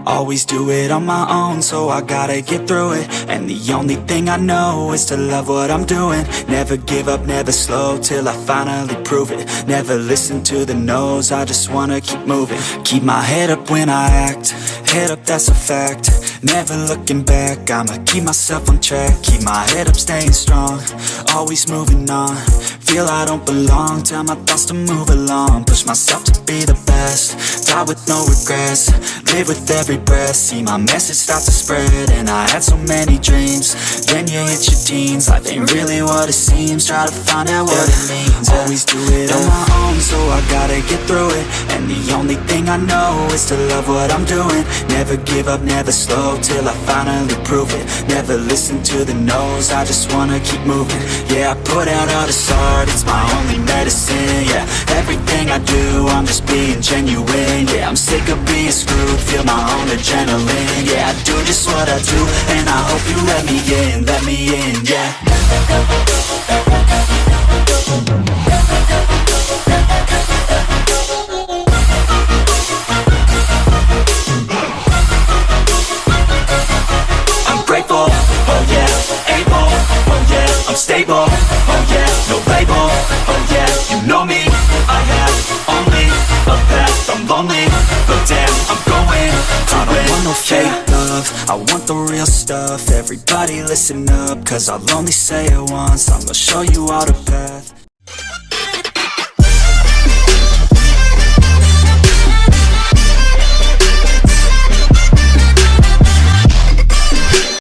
Always do it on my own, so I gotta get through it. And the only thing I know is to love what I'm doing. Never give up, never slow, till I finally prove it. Never listen to the no's, I just wanna keep moving. Keep my head up when I act, head up, that's a fact. Never looking back, I'ma keep myself on track. Keep my head up, staying strong, always moving on. Feel I don't belong, tell my thoughts to move along. Push myself to be the best, die with no regrets. Live with every breath, see my message start to spread. And I had so many dreams, then you hit your teens. Life ain't really what it seems, try to find out what it means. Always do it on my own, so I gotta get through it. And the only thing I know is to love what I'm doing. Never give up, never slow, till I finally prove it. Never listen to the no's, I just wanna keep moving. Yeah, I put out all this art, it's my only medicine. Yeah, everything I do, I'm just being genuine. Yeah, I'm sick of being screwed, feel my own adrenaline. Yeah, I do just what I do, and I hope you let me in, yeah. I'm grateful, oh yeah, able, oh yeah, I'm stable, oh yeah, no label, oh yeah, you know me, I have only a path, I'm lonely, but damn, I'm going to I don't want no fake love, I want the real stuff. Everybody listen up, cause I'll only say it once, I'm gonna show you all the path.